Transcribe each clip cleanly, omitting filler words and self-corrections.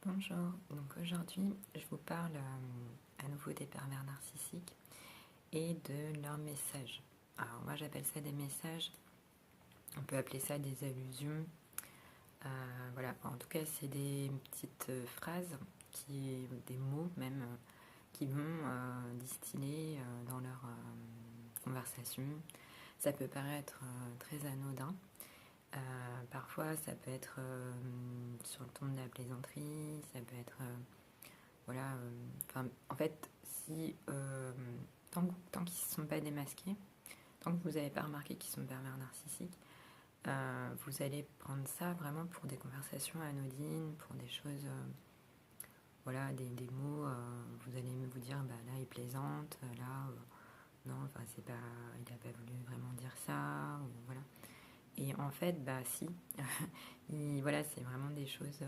Bonjour, donc aujourd'hui je vous parle à nouveau des pervers narcissiques et de leurs messages. Alors moi j'appelle ça des messages, on peut appeler ça des allusions. Voilà, en tout cas c'est des petites phrases, des mots même, qui vont distiller dans leur conversation. Ça peut paraître très anodin. Parfois, ça peut être sur le ton de la plaisanterie, ça peut être, voilà, en fait, si tant qu'ils ne sont pas démasqués, tant que vous n'avez pas remarqué qu'ils sont pervers narcissiques, vous allez prendre ça vraiment pour des conversations anodines, pour des choses, voilà, des mots, vous allez vous dire, bah là, il plaisante, là, non, enfin, c'est pas, il n'a pas voulu vraiment dire ça, ou voilà. Et en fait, bah si, voilà, c'est vraiment des choses,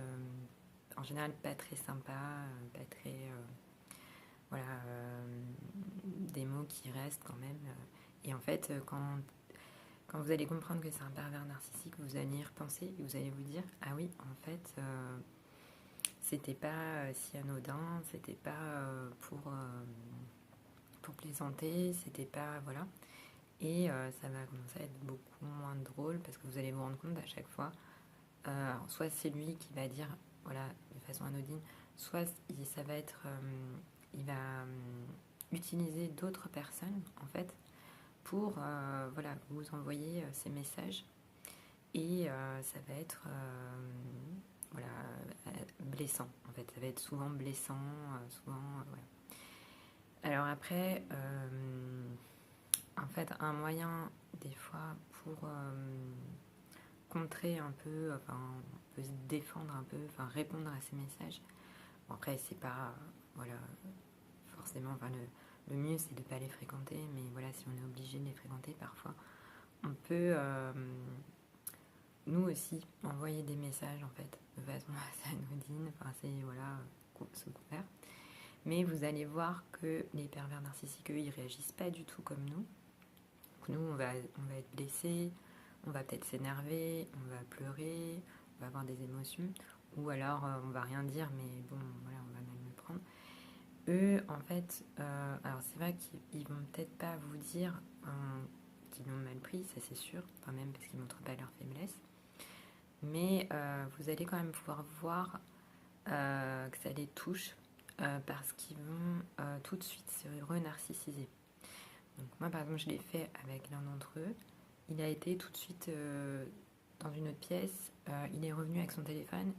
en général, pas très sympas, pas très, voilà, des mots qui restent quand même. Et en fait, quand vous allez comprendre que c'est un pervers narcissique, vous allez y repenser et vous allez vous dire, ah oui, en fait, c'était pas si anodin, c'était pas pour plaisanter, c'était pas, voilà. Et ça va commencer à être beaucoup moins drôle parce que vous allez vous rendre compte à chaque fois, soit c'est lui qui va dire, voilà, de façon anodine, soit ça va être, il va utiliser d'autres personnes en fait pour, voilà, vous envoyer ces messages et ça va être, voilà, blessant en fait, ça va être souvent blessant, souvent, voilà. Alors après, en fait, un moyen des fois pour contrer un peu, enfin, on peut se défendre un peu, enfin, répondre à ces messages. Bon, après, c'est pas, voilà, forcément, enfin, le mieux c'est de ne pas les fréquenter, mais voilà, si on est obligé de les fréquenter parfois, on peut, nous aussi, envoyer des messages en fait, de façon assez anodine, enfin, c'est, voilà, sous couvert. Mais vous allez voir que les pervers narcissiques, eux, ils réagissent pas du tout comme nous. Donc nous, on va être blessé, on va peut-être s'énerver, on va pleurer, on va avoir des émotions, ou alors on va rien dire, mais bon, voilà, on va mal le prendre. Eux, en fait, alors c'est vrai qu'ils vont peut-être pas vous dire qu'ils l'ont mal pris, ça c'est sûr, quand même, parce qu'ils montrent pas leur faiblesse. Mais vous allez quand même pouvoir voir que ça les touche, parce qu'ils vont tout de suite se re-narcissiser. Donc moi, par exemple, je l'ai fait avec l'un d'entre eux. Il a été tout de suite dans une autre pièce. Il est revenu avec son téléphone.